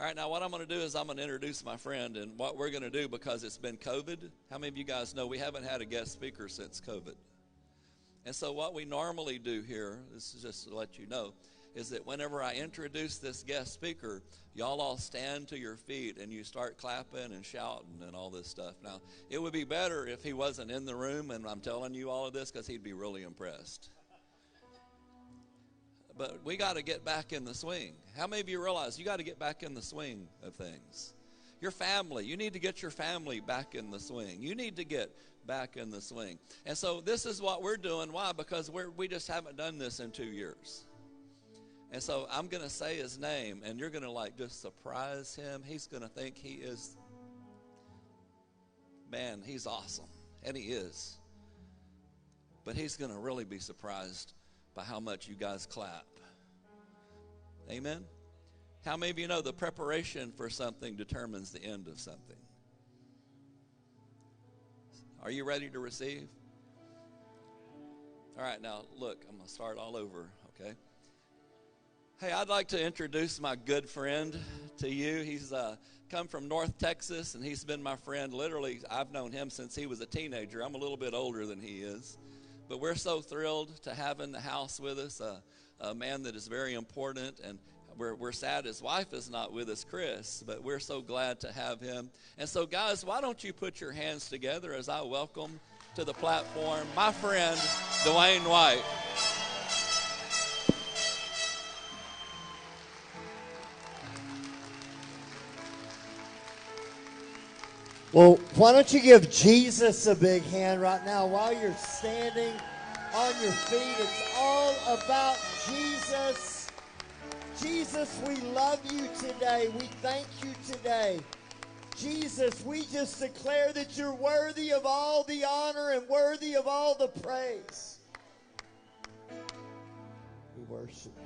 All right, now what I'm going to do is I'm going to introduce my friend, and what we're going to do, because it's been COVID. How many of you guys know we haven't had a guest speaker since COVID? And so what we normally do here, this is just to let you know, is that whenever I introduce this guest speaker, y'all all stand to your feet and you start clapping and shouting and all this stuff. Now, it would be better if he wasn't in the room, and I'm telling you all of this because he'd be really impressed. But we got to get back in the swing. How many of you realize you got to get back in the swing of things? Your family, you need to get your family back in the swing. You need to get back in the swing. And so this is what we're doing. Why? Because we just haven't done this in 2 years. And so I'm going to say his name, and you're going to just surprise him. He's going to think he is, man, he's awesome. And he is. But he's going to really be surprised by how much you guys clap. Amen? How many of you know the preparation for something determines the end of something? Are you ready to receive? All right, now look, I'm going to start all over, okay? Hey, I'd like to introduce my good friend to you. He's come from North Texas, and he's been my friend. Literally, I've known him since he was a teenager. I'm a little bit older than he is. But we're so thrilled to have in the house with us a man that is very important, and we're sad his wife is not with us, Chris, but we're so glad to have him. And so, guys, why don't you put your hands together as I welcome to the platform my friend, Duane White. Well, why don't you give Jesus a big hand right now while you're standing on your feet. It's all about Jesus. Jesus, we love you today. We thank you today. Jesus, we just declare that you're worthy of all the honor and worthy of all the praise. We worship you.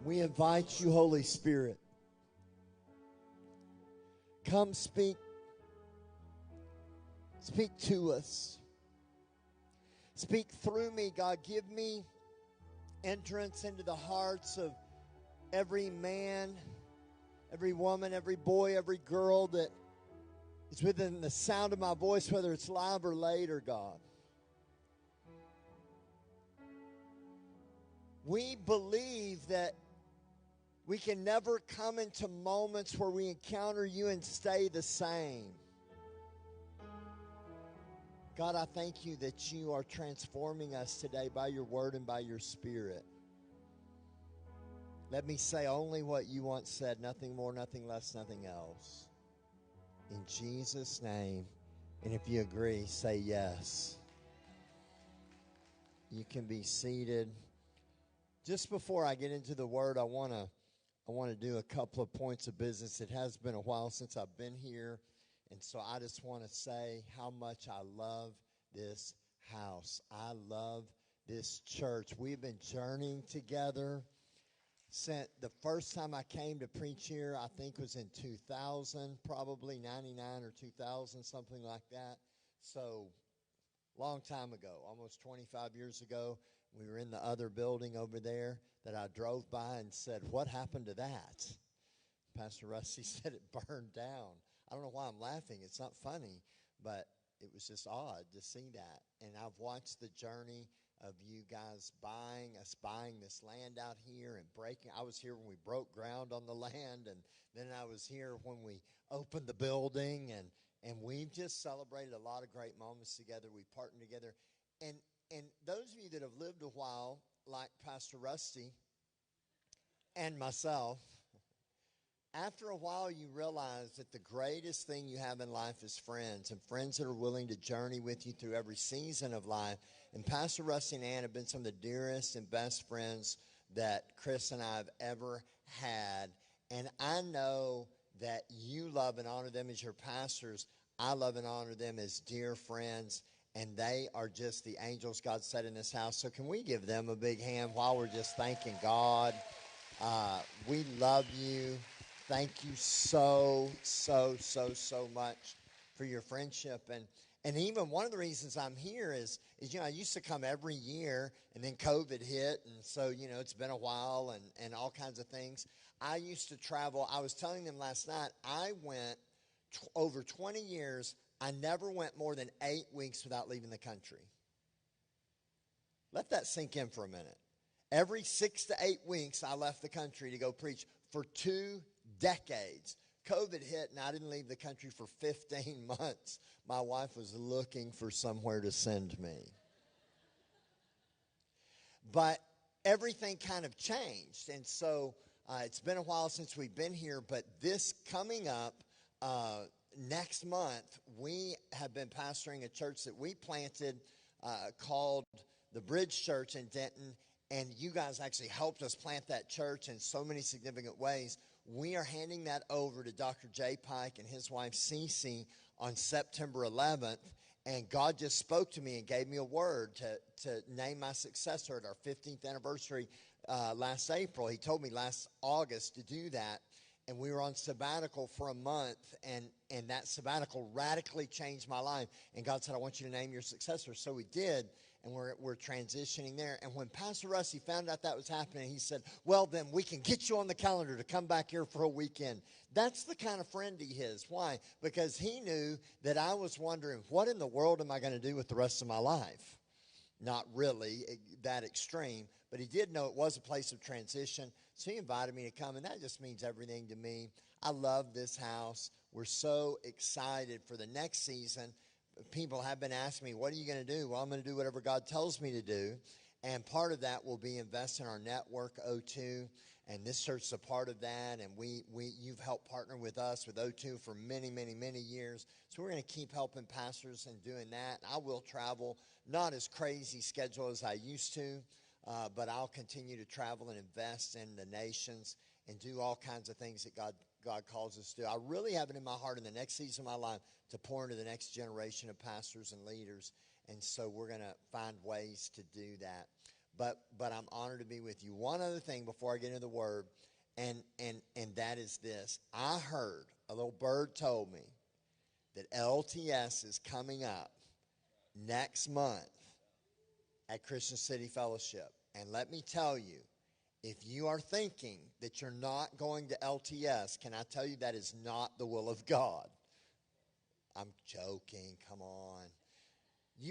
We invite you, Holy Spirit. Come speak. Speak to us. Speak through me, God. Give me entrance into the hearts of every man, every woman, every boy, every girl that is within the sound of my voice, whether it's live or later, God. We believe that we can never come into moments where we encounter you and stay the same. God, I thank you that you are transforming us today by your word and by your spirit. Let me say only what you once said, nothing more, nothing less, nothing else. In Jesus' name, and if you agree, say yes. You can be seated. Just before I get into the word, I want to do a couple of points of business. It has been a while since I've been here, and so I just want to say how much I love this house. I love this church. We've been journeying together since the first time I came to preach here, I think was in 2000, probably 99 or 2000, something like that. So, long time ago, almost 25 years ago, we were in the other building over there that I drove by and said, what happened to that? Pastor Rusty said it burned down. I don't know why I'm laughing. It's not funny, but it was just odd to see that. And I've watched the journey of you guys buying this land out here and breaking. I was here when we broke ground on the land, and then I was here when we opened the building, and we've just celebrated a lot of great moments together. We partnered together. And those of you that have lived a while, like Pastor Rusty and myself, after a while you realize that the greatest thing you have in life is friends, and friends that are willing to journey with you through every season of life. And Pastor Rusty and Ann have been some of the dearest and best friends that Chris and I have ever had. And I know that you love and honor them as your pastors. I love and honor them as dear friends. And they are just the angels God set in this house. So can we give them a big hand while we're just thanking God? We love you. Thank you so much for your friendship. And even one of the reasons I'm here is I used to come every year, and then COVID hit, and so, it's been a while and all kinds of things. I used to travel. I was telling them last night, I went over 20 years, I never went more than 8 weeks without leaving the country. Let that sink in for a minute. Every 6 to 8 weeks, I left the country to go preach for 2 decades. COVID hit, and I didn't leave the country for 15 months. My wife was looking for somewhere to send me. But everything kind of changed, and so it's been a while since we've been here, but this coming up next month, we have been pastoring a church that we planted called the Bridge Church in Denton, and you guys actually helped us plant that church in so many significant ways. We are handing that over to Dr. Jay Pike and his wife Cece on September 11th, and God just spoke to me and gave me a word to name my successor at our 15th anniversary last April. He told me last August to do that, and we were on sabbatical for a month, and that sabbatical radically changed my life. And God said, I want you to name your successor. So we did, and we're transitioning there. And when Pastor Rusty found out that was happening, he said, well, then we can get you on the calendar to come back here for a weekend. That's the kind of friend he is. Why? Because he knew that I was wondering, what in the world am I going to do with the rest of my life? Not really that extreme, but he did know it was a place of transition. So he invited me to come, and that just means everything to me. I love this house. We're so excited for the next season. People have been asking me, what are you going to do? Well, I'm going to do whatever God tells me to do. And part of that will be invest in our network, O2. And this church is a part of that. And you've helped partner with us with O2 for many, many, many years. So we're going to keep helping pastors and doing that. I will travel, not as crazy schedule as I used to, but I'll continue to travel and invest in the nations and do all kinds of things that God calls us to do. I really have it in my heart in the next season of my life to pour into the next generation of pastors and leaders. And so we're going to find ways to do that. But I'm honored to be with you. One other thing before I get into the word, and that is this. I heard, a little bird told me, that LTS is coming up next month at Christian City Fellowship. And let me tell you, if you are thinking that you're not going to LTS, can I tell you that is not the will of God? I'm joking, come on.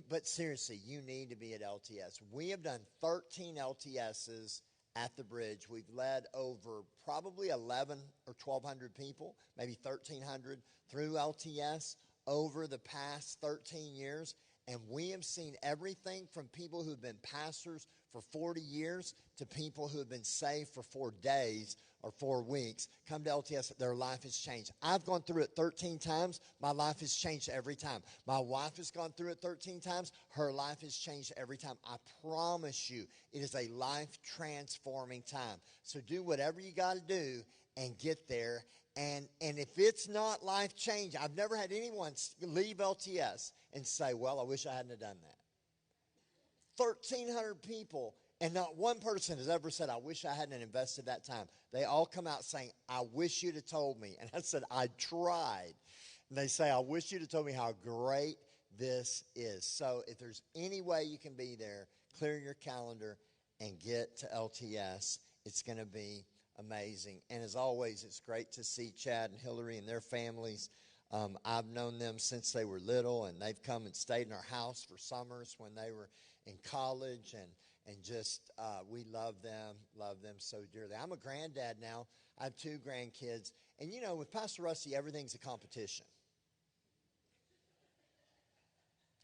But seriously, you need to be at LTS. We have done 13 LTSs at the Bridge. We've led over probably 11 or 1,200 people, maybe 1,300 through LTS over the past 13 years. And we have seen everything from people who have been pastors for 40 years to people who have been saved for 4 days or 4 weeks come to LTS. Their life has changed. I've gone through it 13 times. My life has changed every time. My wife has gone through it 13 times. Her life has changed every time. I promise you, it is a life-transforming time. So do whatever you got to do and get there. And if it's not life-changing, I've never had anyone leave LTS and say, well, I wish I hadn't have done that. 1,300 people, and not one person has ever said, I wish I hadn't invested that time. They all come out saying, I wish you'd have told me. And I said, I tried. And they say, I wish you'd have told me how great this is. So if there's any way you can be there, clear your calendar and get to LTS. It's going to be amazing. And as always, it's great to see Chad and Hillary and their families. I've known them since they were little, and they've come and stayed in our house for summers when they were in college, and just we love them so dearly. I'm a granddad now. I have 2 grandkids. And, you know, with Pastor Rusty, everything's a competition.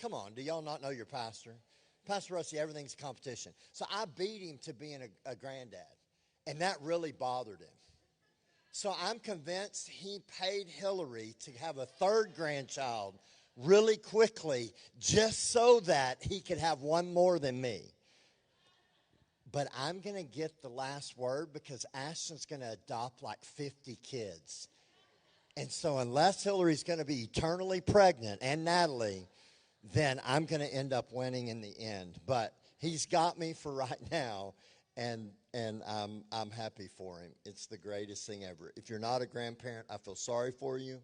Come on, do y'all not know your pastor? Pastor Rusty, everything's a competition. So I beat him to being a granddad, and that really bothered him. So I'm convinced he paid Hillary to have a 3rd grandchild really quickly just so that he could have one more than me. But I'm going to get the last word because Ashton's going to adopt like 50 kids. And so unless Hillary's going to be eternally pregnant and Natalie, then I'm going to end up winning in the end. But he's got me for right now, and I'm happy for him. It's the greatest thing ever. If you're not a grandparent, I feel sorry for you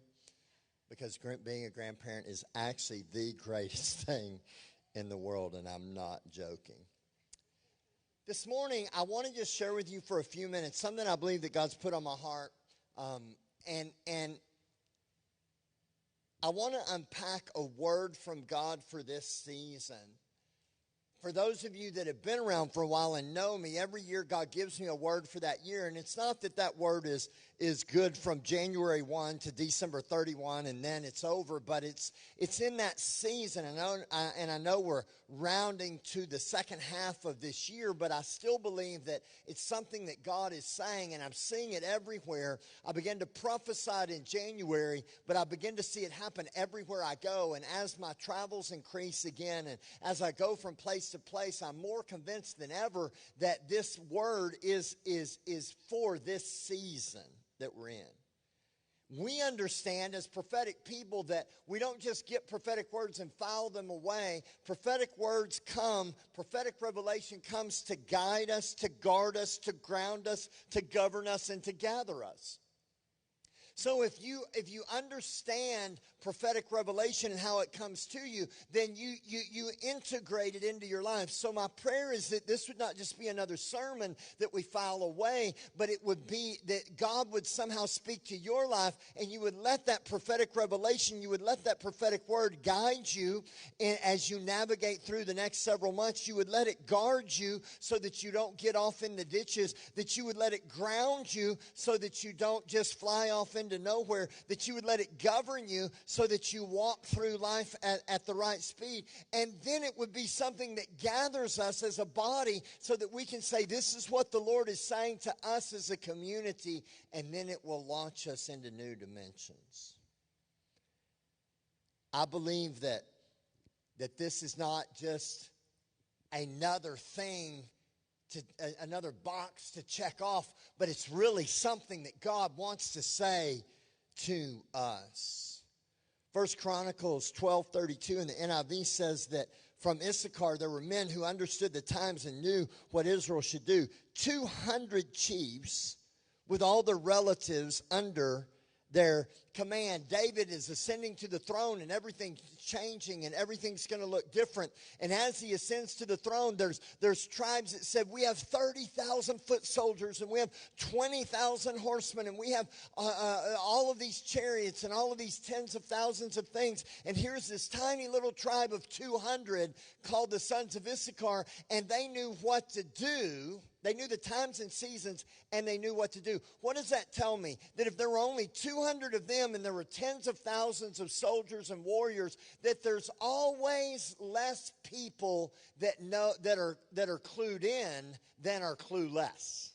because being a grandparent is actually the greatest thing in the world, and I'm not joking. This morning, I want to just share with you for a few minutes something I believe that God's put on my heart, and I want to unpack a word from God for this season. For those of you that have been around for a while and know me, every year God gives me a word for that year. And it's not that that word is good from January 1 to December 31 and then it's over. But it's in that season. And I know we're rounding to the second half of this year. But I still believe that it's something that God is saying. And I'm seeing it everywhere. I began to prophesy it in January. But I begin to see it happen everywhere I go. And as my travels increase again and as I go from place to place, I'm more convinced than ever that this word is for this season that we're in. We understand as prophetic people that we don't just get prophetic words and file them away. Prophetic words come, prophetic revelation comes to guide us, to guard us, to ground us, to govern us, and to gather us. So if you understand prophetic revelation and how it comes to you, then you integrate it into your life. So my prayer is that this would not just be another sermon that we file away, but it would be that God would somehow speak to your life and you would let that prophetic revelation, you would let that prophetic word guide you as you navigate through the next several months. You would let it guard you so that you don't get off in the ditches, that you would let it ground you so that you don't just fly off into nowhere, that you would let it govern you so that you walk through life at the right speed. And then it would be something that gathers us as a body so that we can say, this is what the Lord is saying to us as a community, and then it will launch us into new dimensions. I believe that this is not just another thing, another box to check off, but it's really something that God wants to say to us. 1 Chronicles 12:32 in the NIV says that from Issachar there were men who understood the times and knew what Israel should do. 200 chiefs with all their relatives under their command. David is ascending to the throne and everything's changing and everything's going to look different. And as he ascends to the throne, there's tribes that said, we have 30,000 foot soldiers and we have 20,000 horsemen and we have all of these chariots and all of these tens of thousands of things. And here's this tiny little tribe of 200 called the sons of Issachar, and they knew what to do. They knew the times and seasons, and they knew what to do. What does that tell me? That if there were only 200 of them and there were tens of thousands of soldiers and warriors, that there's always less people that are clued in than are clueless.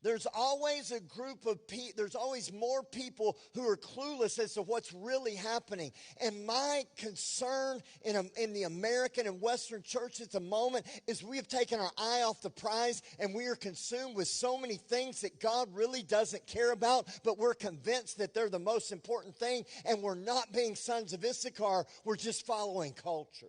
There's always a group of people, there's always more people who are clueless as to what's really happening. And my concern in the American and Western church at the moment is we have taken our eye off the prize and we are consumed with so many things that God really doesn't care about, but we're convinced that they're the most important thing, and we're not being sons of Issachar, we're just following culture.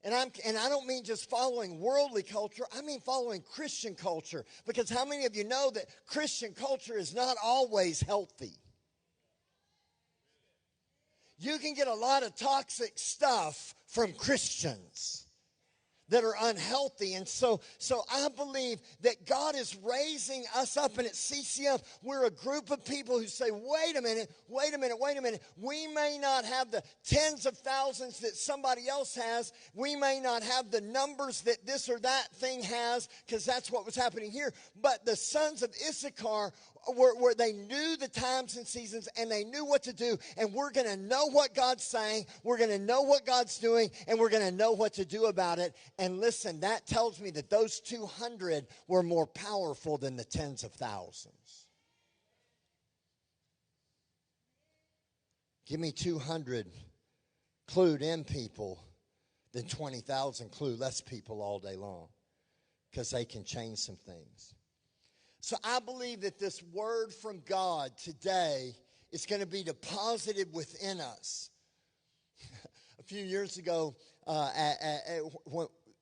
And I don't mean just following worldly culture, I mean following Christian culture. Because how many of you know that Christian culture is not always healthy? You can get a lot of toxic stuff from Christians that are unhealthy. And so I believe that God is raising us up, and at CCF, we're a group of people who say, wait a minute. We may not have the tens of thousands that somebody else has. We may not have the numbers that this or that thing has, because that's what was happening here. But the sons of Issachar where they knew the times and seasons and they knew what to do, and we're going to know what God's saying, we're going to know what God's doing, and we're going to know what to do about it. And listen, that tells me that those 200 were more powerful than the tens of thousands. Give me 200 clued in people than 20,000 clueless people all day long, because they can change some things. So I believe that this word from God today is going to be deposited within us. A few years ago,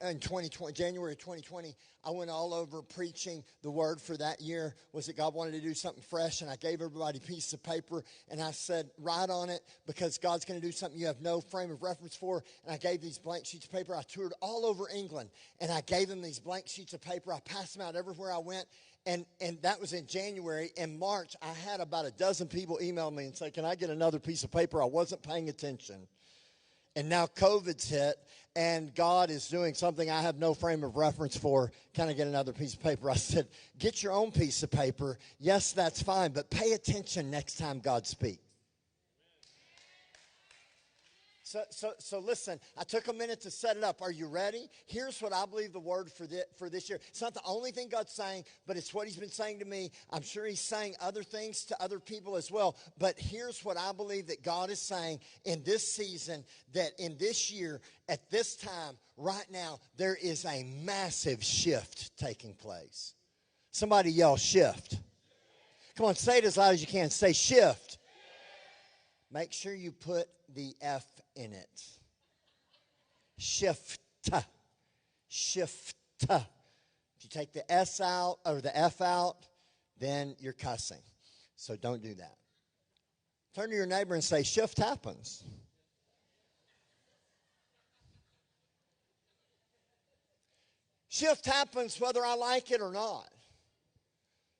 in 2020, January 2020, I went all over preaching. The word for that year was that God wanted to do something fresh, and I gave everybody a piece of paper, and I said, write on it, because God's going to do something you have no frame of reference for. And I gave these blank sheets of paper. I toured all over England, and I gave them these blank sheets of paper. I passed them out everywhere I went, and that was in January. In March, I had about a dozen people email me and say, can I get another piece of paper? I wasn't paying attention. And now COVID's hit, and God is doing something I have no frame of reference for. Can I get another piece of paper? I said, get your own piece of paper. Yes, that's fine, but pay attention next time God speaks. So listen, I took a minute to set it up. Are you ready? Here's what I believe the word for this year. It's not the only thing God's saying, but it's what he's been saying to me. I'm sure he's saying other things to other people as well. But here's what I believe that God is saying in this season, that in this year, at this time, right now, there is a massive shift taking place. Somebody yell, shift. Come on, say it as loud as you can. Say shift. Make sure you put the F in it. Shift. Shift. If you take the S out or the F out, then you're cussing. So don't do that. Turn to your neighbor and say, shift happens. Shift happens whether I like it or not.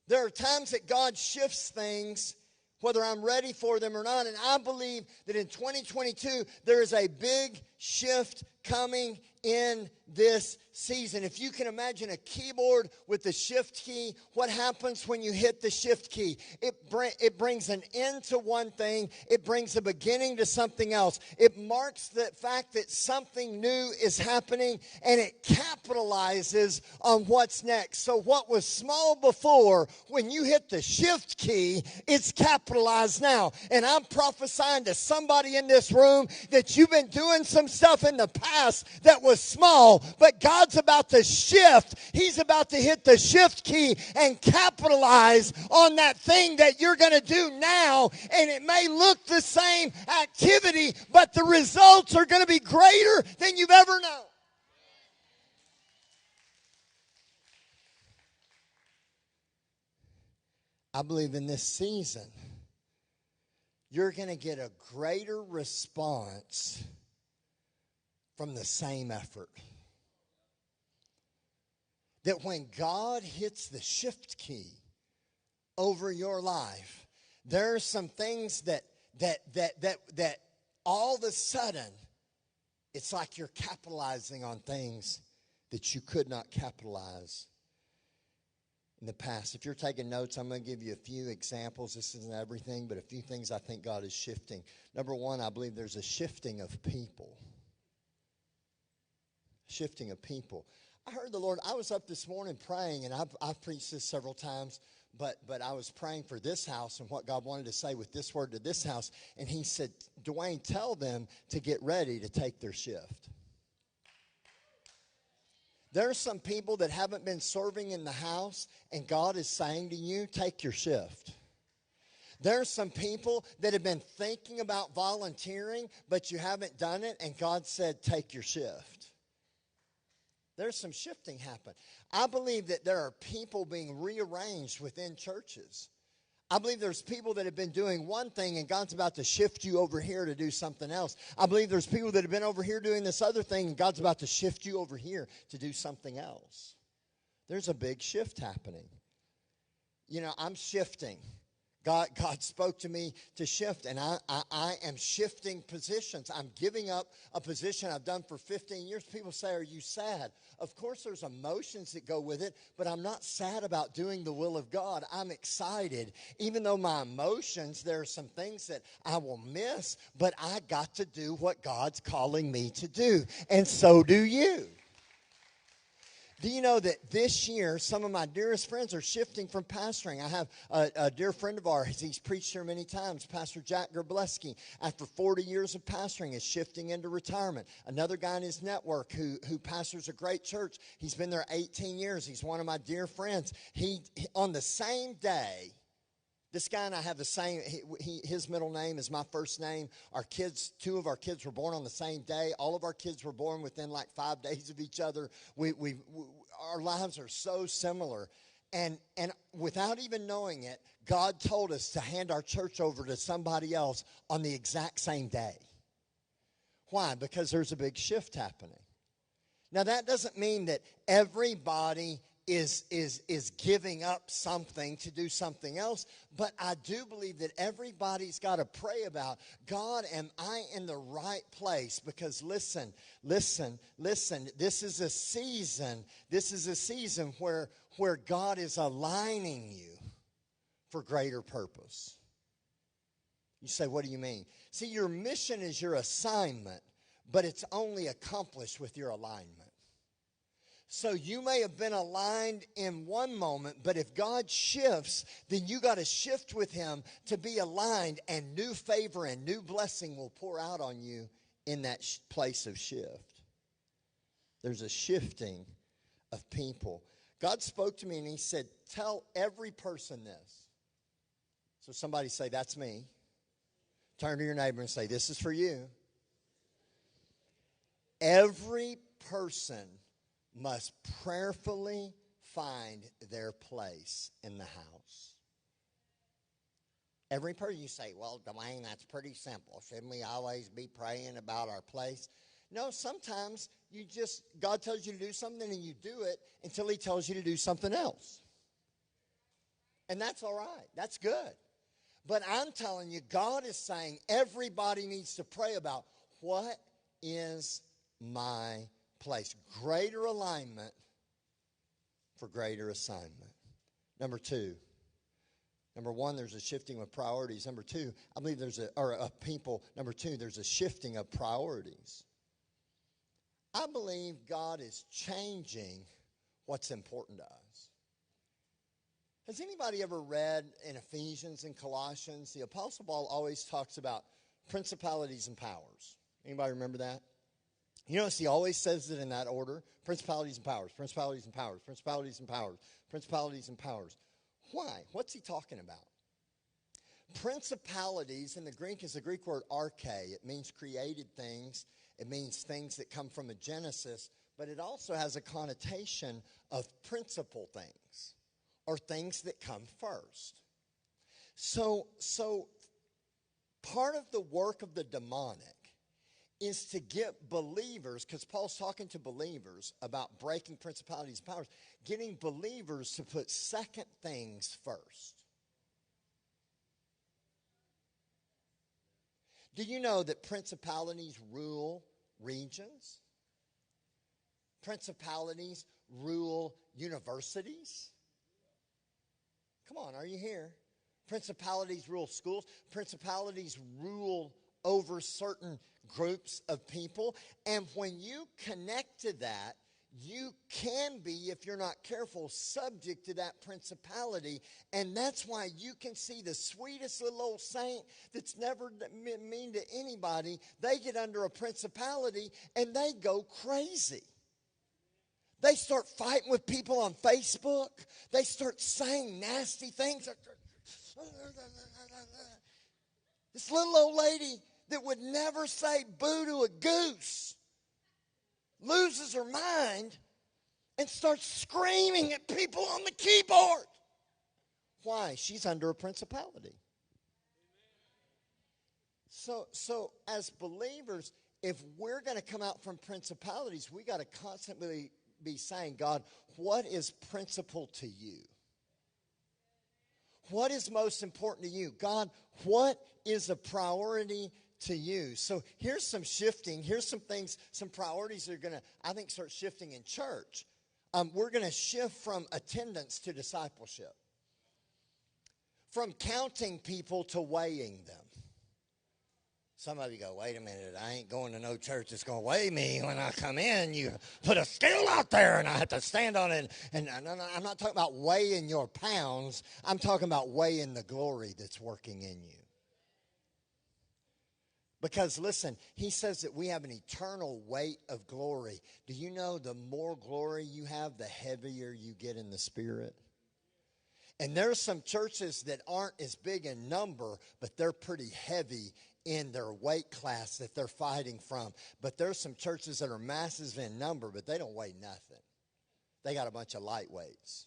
There are times that God shifts things whether I'm ready for them or not. And I believe that in 2022, there is a big shift coming in this season. If you can imagine a keyboard with the shift key, what happens when you hit the shift key? It brings an end to one thing. It brings a beginning to something else. It marks the fact that something new is happening, and it capitalizes on what's next. So what was small before, when you hit the shift key, it's capitalized now. And I'm prophesying to somebody in this room that you've been doing some stuff in the past that was small, but God's about to shift. He's about to hit the shift key and capitalize on that thing that you're going to do now. And it may look the same activity, but the results are going to be greater than you've ever known. I believe in this season, you're going to get a greater response from the same effort. That when God hits the shift key over your life, there are some things that all of a sudden, it's like you're capitalizing on things that you could not capitalize in the past. If you're taking notes, I'm going to give you a few examples. This isn't everything, but a few things I think God is shifting. Number one, I believe there's a shifting of people. Shifting of people. I heard the Lord. I was up this morning praying, and I've preached this several times, but I was praying for this house and what God wanted to say with this word to this house. And he said, Duane, tell them to get ready to take their shift. There are some people that haven't been serving in the house, and God is saying to you, take your shift. There are some people that have been thinking about volunteering, but you haven't done it, and God said, take your shift. There's some shifting happen. I believe that there are people being rearranged within churches. I believe there's people that have been doing one thing, and God's about to shift you over here to do something else. I believe there's people that have been over here doing this other thing, and God's about to shift you over here to do something else. There's a big shift happening. You know, I'm shifting. God spoke to me to shift, and I am shifting positions. I'm giving up a position I've done for 15 years. People say, are you sad? Of course there's emotions that go with it, but I'm not sad about doing the will of God. I'm excited. Even though my emotions, there are some things that I will miss, but I got to do what God's calling me to do, and so do you. Do you know that this year, some of my dearest friends are shifting from pastoring? I have a dear friend of ours. He's preached here many times, Pastor Jack Gerbleski. After 40 years of pastoring, is shifting into retirement. Another guy in his network who pastors a great church. He's been there 18 years. He's one of my dear friends. He on the same day This guy and I have the same, his middle name is my first name. Our kids, 2 of our kids were born on the same day. All of our kids were born within like 5 days of each other. Our lives are so similar. And without even knowing it, God told us to hand our church over to somebody else on the exact same day. Why? Because there's a big shift happening. Now, that doesn't mean that everybody is giving up something to do something else, but I do believe that everybody's got to pray about, God, am I in the right place? Because listen, this is a season where God is aligning you for greater purpose. You say, what do you mean? See, your mission is your assignment, but it's only accomplished with your alignment. So you may have been aligned in one moment, but if God shifts, then you got to shift with him to be aligned, and new favor and new blessing will pour out on you in that place of shift. There's a shifting of people. God spoke to me and he said, tell every person this. So somebody say, that's me. Turn to your neighbor and say, this is for you. Every person must prayerfully find their place in the house. Every person. You say, well, Duane, that's pretty simple. Shouldn't we always be praying about our place? No, sometimes God tells you to do something and you do it until he tells you to do something else. And that's all right. That's good. But I'm telling you, God is saying everybody needs to pray about, what is my place? Greater alignment for greater assignment. Number 2. Number 1, there's a shifting of priorities. Number 2, I believe Number 2, there's a shifting of priorities. I believe God is changing what's important to us. Has anybody ever read in Ephesians and Colossians? The Apostle Paul always talks about principalities and powers. Anybody remember that? You notice he always says it in that order. Principalities and powers, principalities and powers, principalities and powers, principalities and powers. Why? What's he talking about? Principalities in the Greek is the Greek word arche. It means created things. It means things that come from a genesis. But it also has a connotation of principal things, or things that come first. So part of the work of the demonic is to get believers, because Paul's talking to believers about breaking principalities and powers, getting believers to put second things first. Do you know that principalities rule regions? Principalities rule universities? Come on, are you here? Principalities rule schools. Principalities rule over certain groups of people. And when you connect to that, you can be, if you're not careful, subject to that principality. And that's why you can see the sweetest little old saint that's never been mean to anybody. They get under a principality and they go crazy. They start fighting with people on Facebook. They start saying nasty things. This little old lady that would never say boo to a goose loses her mind and starts screaming at people on the keyboard. Why? She's under a principality. So as believers, if we're going to come out from principalities, we got to constantly be saying, God, what is principal to you? What is most important to you? God, what is a priority to you? So here's some shifting. Here's some things, some priorities that are going to, I think, start shifting in church. We're going to shift from attendance to discipleship. From counting people to weighing them. Some of you go, wait a minute, I ain't going to no church that's going to weigh me when I come in. You put a scale out there and I have to stand on it. And I'm not talking about weighing your pounds. I'm talking about weighing the glory that's working in you. Because listen, he says that we have an eternal weight of glory. Do you know the more glory you have, the heavier you get in the spirit? And there's some churches that aren't as big in number, but they're pretty heavy in their weight class that they're fighting from. But there's some churches that are massive in number, but they don't weigh nothing. They got a bunch of lightweights.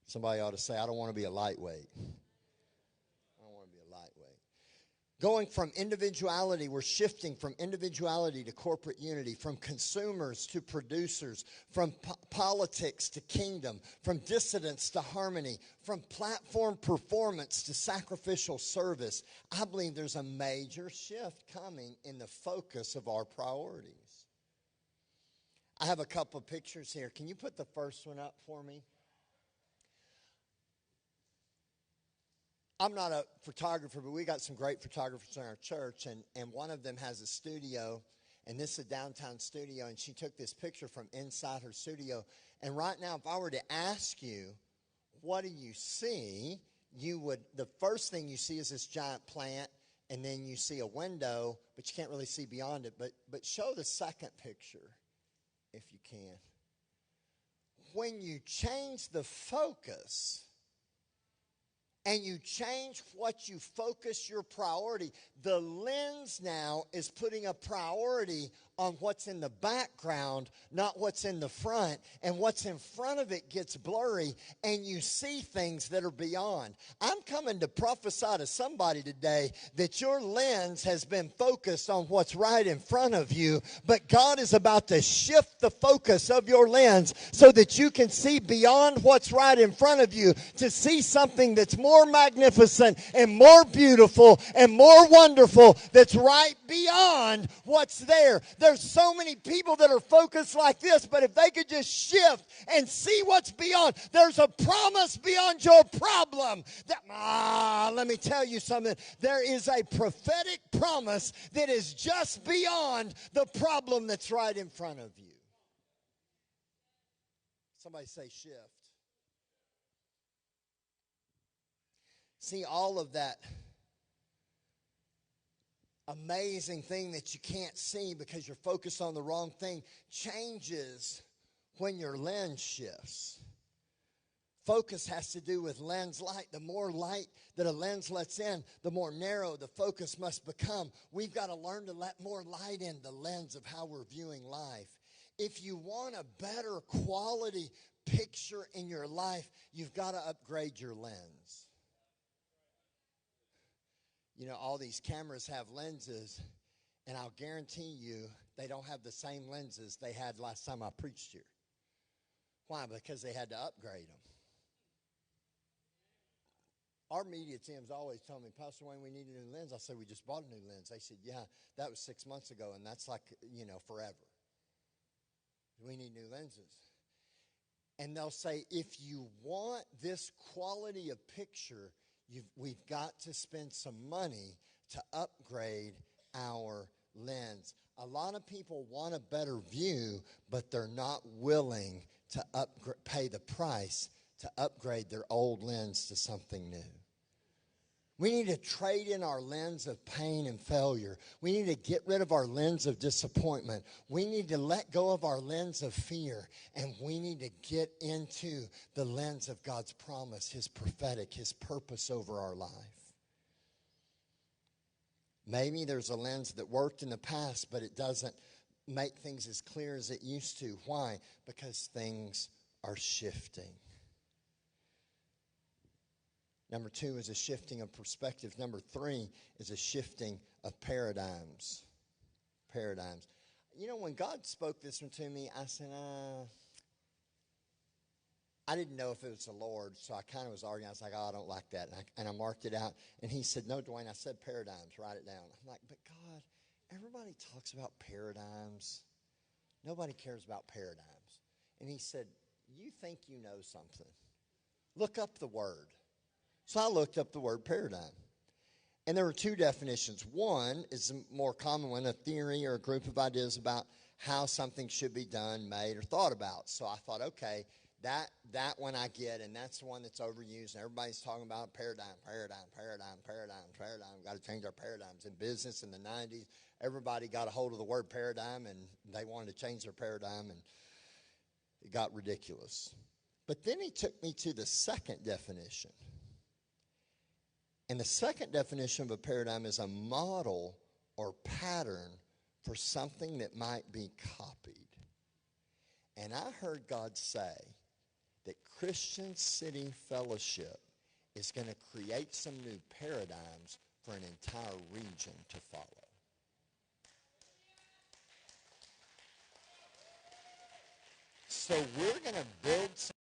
Somebody ought to say, I don't want to be a lightweight. I don't want to be a lightweight. Going from individuality, we're shifting from individuality to corporate unity, from consumers to producers, from politics to kingdom, from dissidence to harmony, from platform performance to sacrificial service. I believe there's a major shift coming in the focus of our priorities. I have a couple of pictures here. Can you put the first one up for me? I'm not a photographer, but we got some great photographers in our church, and one of them has a studio, and this is a downtown studio, and she took this picture from inside her studio. And right now, if I were to ask you, what do you see? The first thing you see is this giant plant, and then you see a window, but you can't really see beyond it. But show the second picture, if you can. When you change the focus, and you change what you focus your priority, the lens now is putting a priority on what's in the background, not what's in the front. And what's in front of it gets blurry, and you see things that are beyond. I'm coming to prophesy to somebody today that your lens has been focused on what's right in front of you, but God is about to shift the focus of your lens so that you can see beyond what's right in front of you, to see something that's more magnificent and more beautiful and more wonderful that's right beyond what's there. There's so many people that are focused like this, but if they could just shift and see what's beyond, there's a promise beyond your problem. Let me tell you something. There is a prophetic promise that is just beyond the problem that's right in front of you. Somebody say shift. See, all of that amazing thing that you can't see because you're focused on the wrong thing changes when your lens shifts. Focus has to do with lens light. The more light that a lens lets in, the more narrow the focus must become. We've got to learn to let more light in the lens of how we're viewing life. If you want a better quality picture in your life, you've got to upgrade your lens. You know, all these cameras have lenses, and I'll guarantee you they don't have the same lenses they had last time I preached here. Why? Because they had to upgrade them. Our media teams always tell me, Pastor Wayne, we need a new lens. I said, we just bought a new lens. They said, yeah, that was 6 months ago, and that's like, forever. We need new lenses. And they'll say, if you want this quality of picture, we've got to spend some money to upgrade our lens. A lot of people want a better view, but they're not willing to pay the price to upgrade their old lens to something new. We need to trade in our lens of pain and failure. We need to get rid of our lens of disappointment. We need to let go of our lens of fear. And we need to get into the lens of God's promise, His prophetic, His purpose over our life. Maybe there's a lens that worked in the past, but it doesn't make things as clear as it used to. Why? Because things are shifting. Number 2 is a shifting of perspective. Number 3 is a shifting of paradigms. Paradigms. You know, when God spoke this one to me, I said, I didn't know if it was the Lord, so I kind of was arguing. I was like, I don't like that. And I marked it out. And he said, no, Duane, I said paradigms. Write it down. I'm like, but God, everybody talks about paradigms. Nobody cares about paradigms. And he said, you think you know something. Look up the word. So I looked up the word paradigm. And there were 2 definitions. One is a more common one, a theory or a group of ideas about how something should be done, made, or thought about. So I thought, okay, that one I get, and that's the one that's overused. And everybody's talking about paradigm. We've got to change our paradigms. In business in the 90s, everybody got a hold of the word paradigm, and they wanted to change their paradigm, and it got ridiculous. But then he took me to the second definition. And the second definition of a paradigm is a model or pattern for something that might be copied. And I heard God say that Christian City Fellowship is going to create some new paradigms for an entire region to follow. So we're going to build something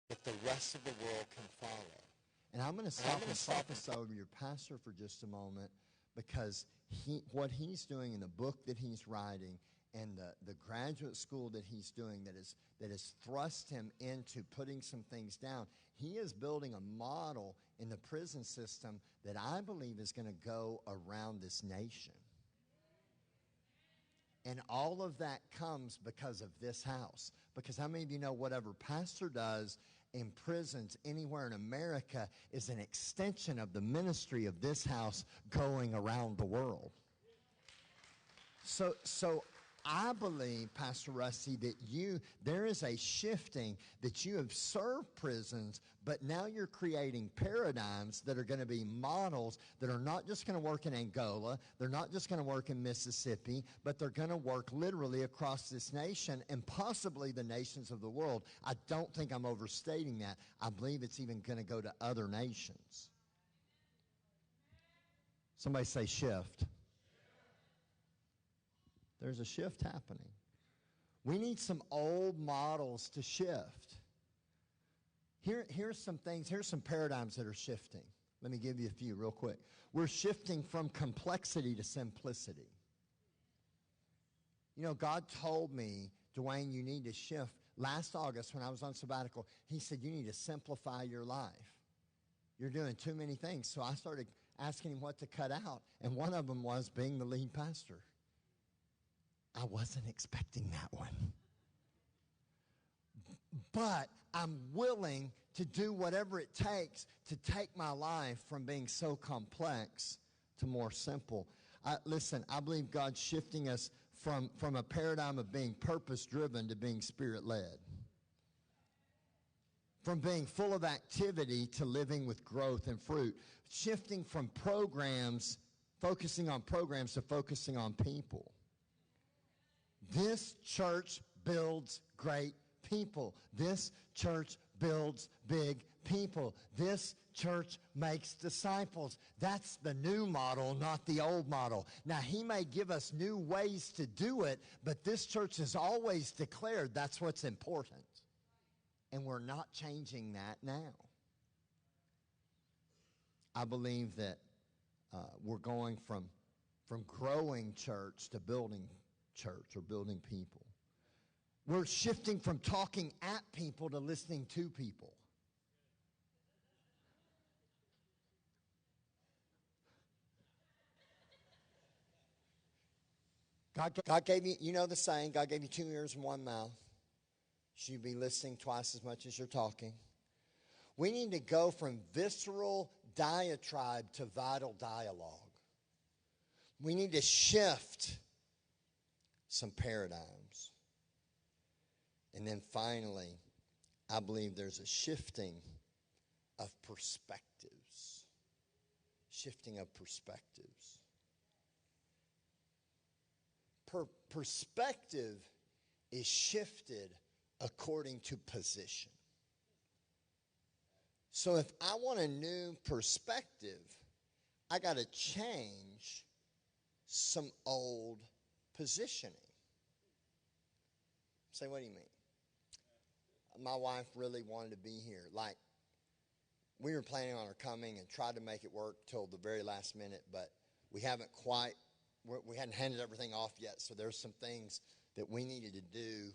that the rest of the world can follow. And I'm going to stop this over your pastor for just a moment, because what he's doing in the book that he's writing and the graduate school that he's doing that has thrust him into putting some things down, he is building a model in the prison system that I believe is going to go around this nation. And all of that comes because of this house. Because how many of you know whatever pastor does in prisons anywhere in America is an extension of the ministry of this house going around the world? So I believe, Pastor Rusty, that there is a shifting, that you have served prisons, but now you're creating paradigms that are going to be models that are not just going to work in Angola, they're not just going to work in Mississippi, but they're going to work literally across this nation and possibly the nations of the world. I don't think I'm overstating that. I believe it's even going to go to other nations. Somebody say shift. There's a shift happening. We need some old models to shift. Here's some things, here's some paradigms that are shifting. Let me give you a few real quick. We're shifting from complexity to simplicity. You know, God told me, Duane, you need to shift. Last August when I was on sabbatical, he said, you need to simplify your life. You're doing too many things. So I started asking him what to cut out, and one of them was being the lead pastor. I wasn't expecting that one. But I'm willing to do whatever it takes to take my life from being so complex to more simple. Listen, I believe God's shifting us from a paradigm of being purpose-driven to being Spirit-led. From being full of activity to living with growth and fruit. Shifting from focusing on programs to focusing on people. This church builds great people. This church builds big people. This church makes disciples. That's the new model, not the old model. Now, he may give us new ways to do it, but this church has always declared that's what's important. And we're not changing that now. I believe that we're going from growing church to building church or building people. We're shifting from talking at people to listening to people. God gave you, you know the saying, God gave you 2 ears and 1 mouth. You should be listening twice as much as you're talking. We need to go from visceral diatribe to vital dialogue. We need to shift some paradigms. And then finally, I believe there's a shifting of perspectives. Shifting of perspectives. Perspective is shifted according to position. So if I want a new perspective, I got to change some old positioning. Say, what do you mean? My wife really wanted to be here. Like, we were planning on her coming and tried to make it work till the very last minute, but we hadn't handed everything off yet, so there's some things that we needed to do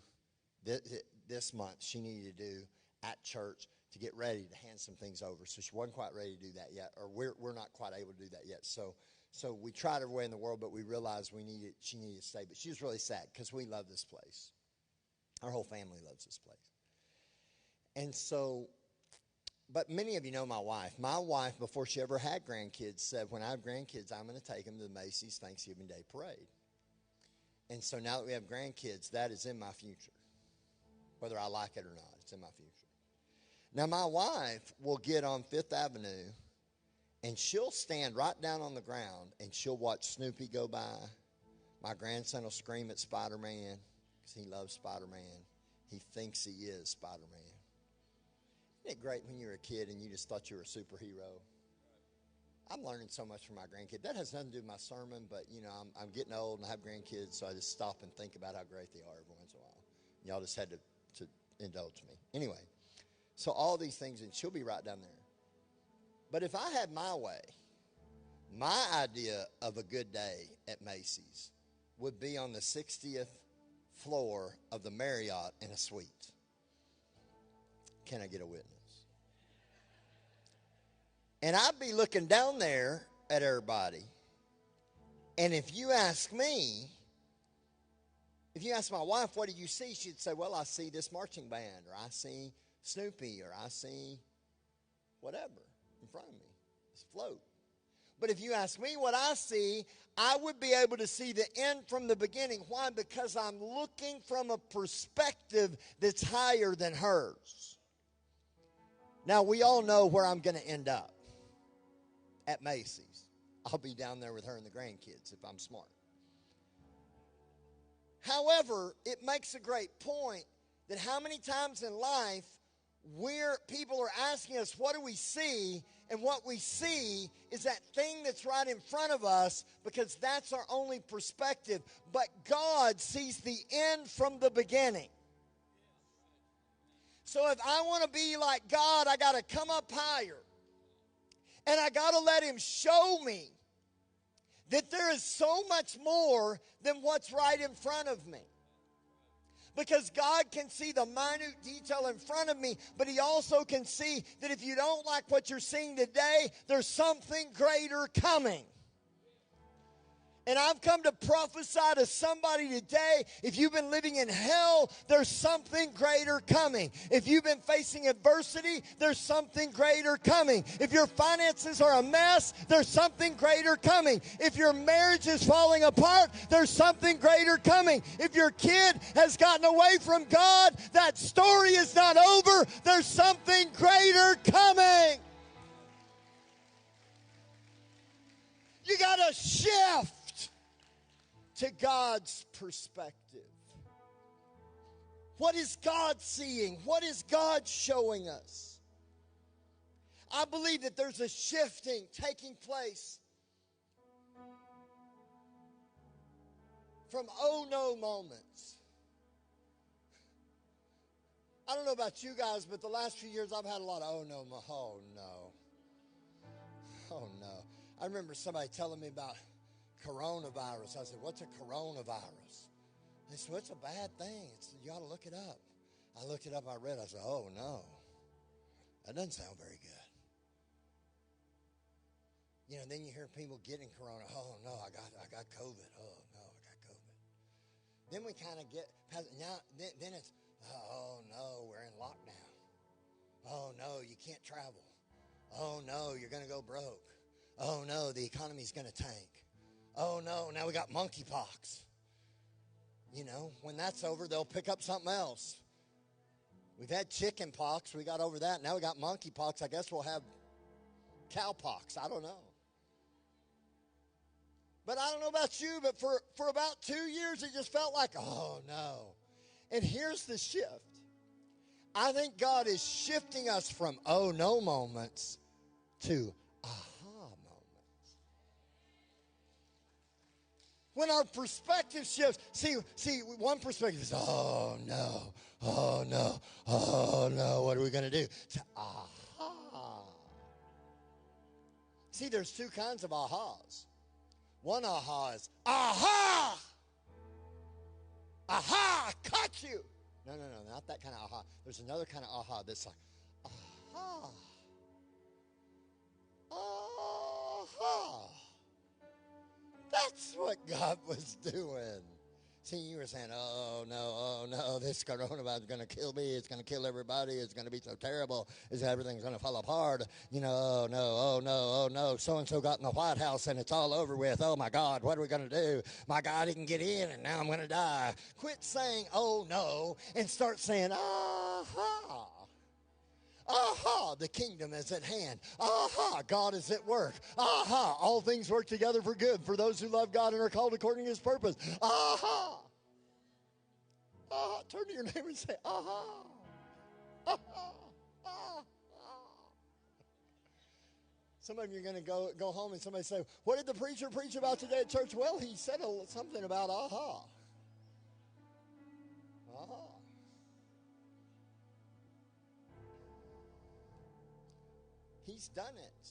this month. She needed to do at church to get ready to hand some things over. So she wasn't quite ready to do that yet, or we're not quite able to do that yet. So we tried every way in the world, but we realized she needed to stay. But she was really sad because we love this place. Our whole family loves this place. And so, but many of you know my wife. My wife, before she ever had grandkids, said, when I have grandkids, I'm going to take them to the Macy's Thanksgiving Day Parade. And so now that we have grandkids, that is in my future. whether I like it or not. It's in my future. Now, my wife will get on Fifth Avenue, and she'll stand right down on the ground, and she'll watch Snoopy go by. My grandson will scream at Spider-Man because he loves Spider-Man. He thinks he is Spider-Man. Isn't it great when you were a kid and you just thought you were a superhero? I'm learning so much from my grandkids. That has nothing to do with my sermon, but, you know, I'm getting old and I have grandkids, so I just stop and think about how great they are every once in a while. Y'all just had to indulge me. Anyway, so all these things, and she'll be right down there. But if I had my way, my idea of a good day at Macy's would be on the 60th floor of the Marriott in a suite. Can I get a witness? And I'd be looking down there at everybody. And if you ask me, if you ask my wife, what do you see? She'd say, well, I see this marching band, or I see Snoopy, or I see whatever in front of me, this float. But if you ask me what I see, I would be able to see the end from the beginning. Why? Because I'm looking from a perspective that's higher than hers. Now, we all know where I'm going to end up. At Macy's. I'll be down there with her and the grandkids if I'm smart. However, it makes a great point that how many times in life people are asking us, what do we see? And what we see is that thing that's right in front of us, because that's our only perspective. But God sees the end from the beginning. So if I want to be like God, I got to come up higher. And I got to let him show me that there is so much more than what's right in front of me. Because God can see the minute detail in front of me, but he also can see that if you don't like what you're seeing today, there's something greater coming. And I've come to prophesy to somebody today, if you've been living in hell, there's something greater coming. If you've been facing adversity, there's something greater coming. If your finances are a mess, there's something greater coming. If your marriage is falling apart, there's something greater coming. If your kid has gotten away from God, that story is not over. There's something greater coming. You got to shift to God's perspective. What is God seeing? What is God showing us? I believe that there's a shifting taking place from oh no moments. I don't know about you guys, but the last few years I've had a lot of oh no. I remember somebody telling me about coronavirus. I said, what's a coronavirus? They said, well, it's a bad thing. You ought to look it up. I looked it up, I read it. I said, oh, no. That doesn't sound very good. You know, then you hear people getting corona. Oh, no, I got COVID. Oh, no, I got COVID. Then we kind of get past it. Now, then it's, oh, no, we're in lockdown. Oh, no, you can't travel. Oh, no, you're going to go broke. Oh, no, the economy's going to tank. Oh, no, now we got monkeypox. You know, when that's over, they'll pick up something else. We've had chicken pox. We got over that. Now we got monkeypox. I guess we'll have cowpox. I don't know. But I don't know about you, but for about 2 years, it just felt like, oh, no. And here's the shift. I think God is shifting us from oh, no moments to when our perspective shifts, see, one perspective is, oh no, what are we going to do? To aha. See, there's two kinds of ahas. One aha is, aha! Aha, caught you. No, not that kind of aha. There's another kind of aha that's like, aha. Aha. That's what God was doing. See, you were saying, oh no, this coronavirus is going to kill me. It's going to kill everybody. It's going to be so terrible. Everything's going to fall apart. Oh no. So-and-so got in the White House and it's all over with. Oh, my God, what are we going to do? My God, he can get in and now I'm going to die. Quit saying, oh, no, and start saying, aha. Aha, the kingdom is at hand. Aha, God is at work. Aha, all things work together for good for those who love God and are called according to his purpose. Aha. Aha, turn to your neighbor and say, aha. Aha. Aha. Some of you are going to go home and somebody say, what did the preacher preach about today at church? Well, he said something about aha. Aha. He's done it.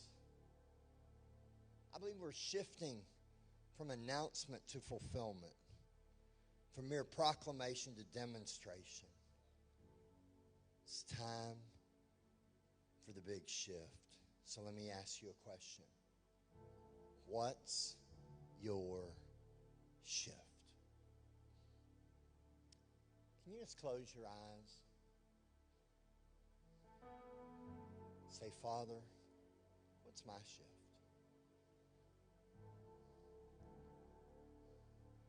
I believe we're shifting from announcement to fulfillment, from mere proclamation to demonstration. It's time for the big shift. So let me ask you a question. What's your shift? Can you just close your eyes? Say, Father, what's my shift?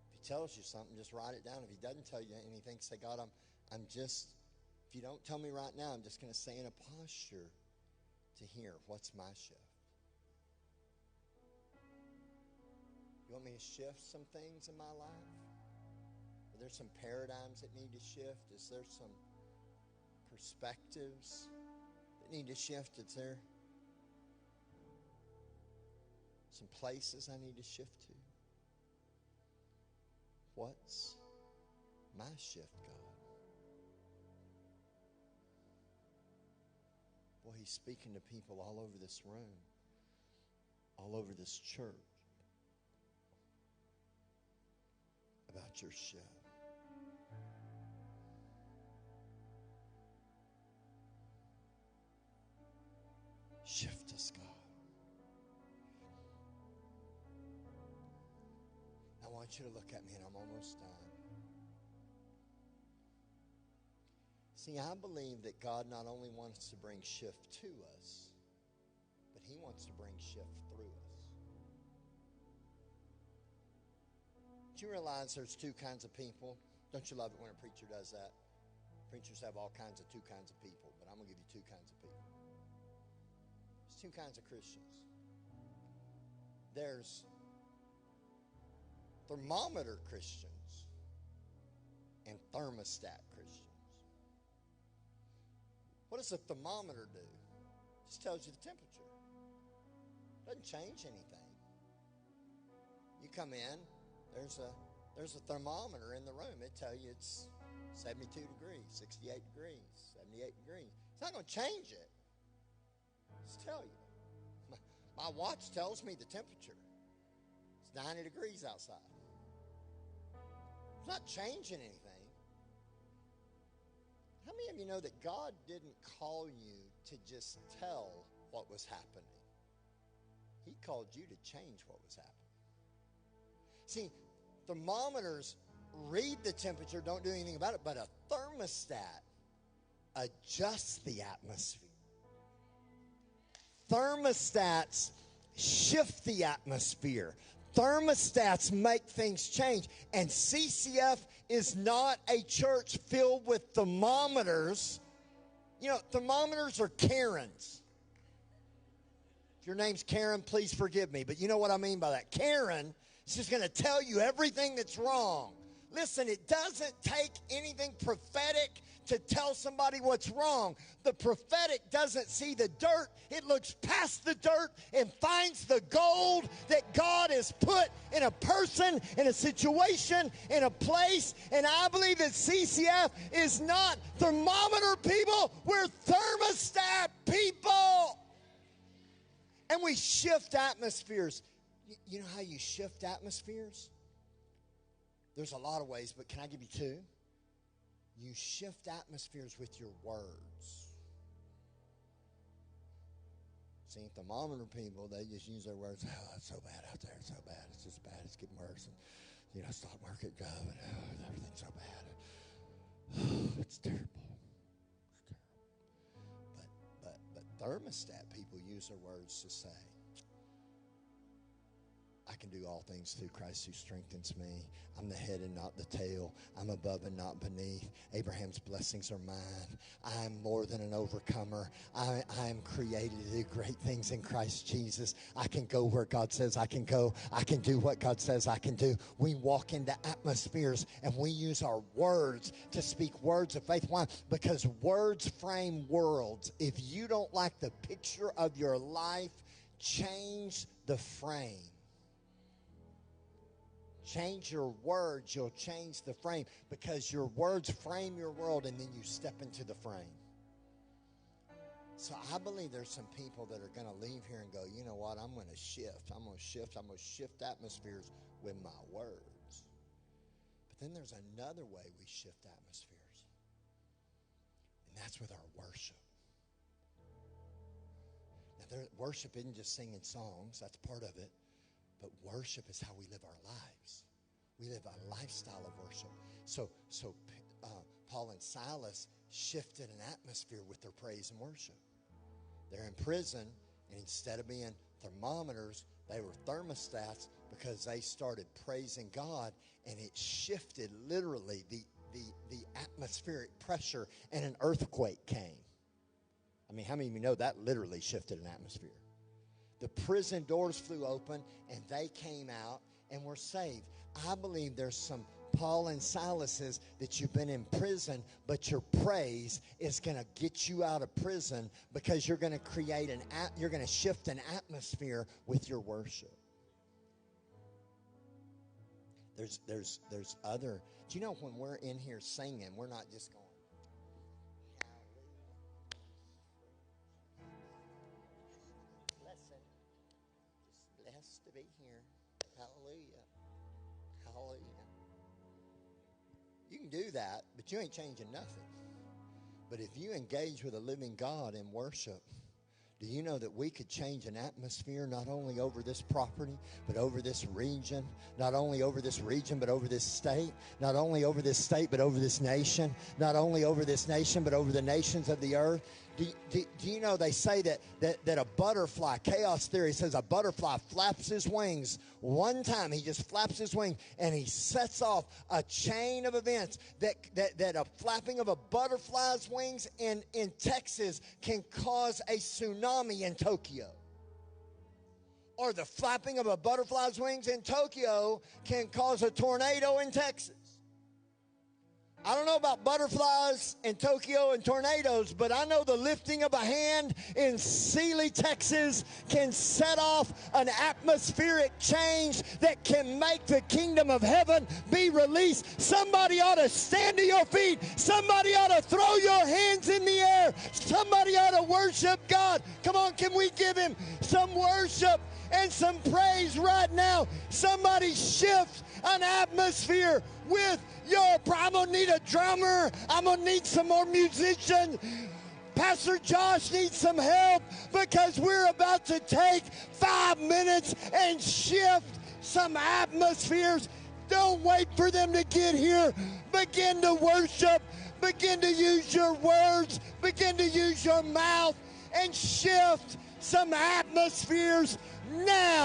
If he tells you something, just write it down. If he doesn't tell you anything, say, God, I'm just, if you don't tell me right now, I'm just going to say in a posture to hear, what's my shift? You want me to shift some things in my life? Are there some paradigms that need to shift? Is there some perspectives need to shift? Is there some places I need to shift to? What's my shift, God? Boy, he's speaking to people all over this room, all over this church about your shift. Shift us, God. I want you to look at me, and I'm almost done. See, I believe that God not only wants to bring shift to us, but he wants to bring shift through us. Do you realize there's two kinds of people? Don't you love it when a preacher does that? Preachers have all kinds of two kinds of people, but I'm going to give you two kinds of people. Two kinds of Christians. There's thermometer Christians and thermostat Christians. What does a thermometer do? It just tells you the temperature. It doesn't change anything. You come in, there's a thermometer in the room. It tells you it's 72 degrees, 68 degrees, 78 degrees. It's not going to change it. Just tell you. My watch tells me the temperature. It's 90 degrees outside. It's not changing anything. How many of you know that God didn't call you to just tell what was happening? He called you to change what was happening. See, thermometers read the temperature, don't do anything about it, but a thermostat adjusts the atmosphere. Thermostats shift the atmosphere. Thermostats make things change. And CCF is not a church filled with thermometers. You know, thermometers are Karens. If your name's Karen, please forgive me. But you know what I mean by that. Karen is just going to tell you everything that's wrong. Listen, it doesn't take anything prophetic to tell somebody what's wrong. The prophetic doesn't see the dirt. It looks past the dirt and finds the gold that God has put in a person, in a situation, in a place. And I believe that CCF is not thermometer people. We're thermostat people. And we shift atmospheres. You know how you shift atmospheres? There's a lot of ways, but can I give you two? You shift atmospheres with your words. See, thermometer people, they just use their words. Oh, it's so bad out there. It's so bad. It's just bad. It's getting worse. And stock market go, and everything's so bad. It's terrible. But thermostat people use their words to say, I can do all things through Christ who strengthens me. I'm the head and not the tail. I'm above and not beneath. Abraham's blessings are mine. I am more than an overcomer. I am created to do great things in Christ Jesus. I can go where God says I can go. I can do what God says I can do. We walk into atmospheres and we use our words to speak words of faith. Why? Because words frame worlds. If you don't like the picture of your life, change the frame. Change your words, you'll change the frame, because your words frame your world and then you step into the frame. So I believe there's some people that are going to leave here and go, you know what, I'm going to shift. I'm going to shift atmospheres with my words. But then there's another way we shift atmospheres, and that's with our worship. Now, worship isn't just singing songs. That's part of it. But worship is how we live our lives. We live a lifestyle of worship. So Paul and Silas shifted an atmosphere with their praise and worship. They're in prison, and instead of being thermometers, they were thermostats, because they started praising God, and it shifted literally the atmospheric pressure, and an earthquake came. I mean, how many of you know that literally shifted an atmosphere? The prison doors flew open, and they came out and were saved. I believe there's some Paul and Silas's that you've been in prison, but your praise is going to get you out of prison, because you're going to you're going to shift an atmosphere with your worship. There's other. Do you know when we're in here singing, we're not just going, to be here. Hallelujah. Hallelujah. You can do that, but you ain't changing nothing. But if you engage with a living God in worship, do you know that we could change an atmosphere not only over this property, but over this region? Not only over this region, but over this state? Not only over this state, but over this nation? Not only over this nation, but over the nations of the earth? Do you know they say that a butterfly, chaos theory says a butterfly flaps his wings one time. He just flaps his wings and he sets off a chain of events that a flapping of a butterfly's wings in Texas can cause a tsunami in Tokyo. Or the flapping of a butterfly's wings in Tokyo can cause a tornado in Texas. I don't know about butterflies in Tokyo and tornadoes, but I know the lifting of a hand in Sealy, Texas can set off an atmospheric change that can make the kingdom of heaven be released. Somebody ought to stand to your feet. Somebody ought to throw your hands in the air. Somebody ought to worship God. Come on, can we give him some worship and some praise right now? Somebody shift an atmosphere with your, I'm going to need a drummer. I'm going to need some more musicians. Pastor Josh needs some help, because we're about to take 5 minutes and shift some atmospheres. Don't wait for them to get here. Begin to worship. Begin to use your words. Begin to use your mouth and shift some atmospheres now.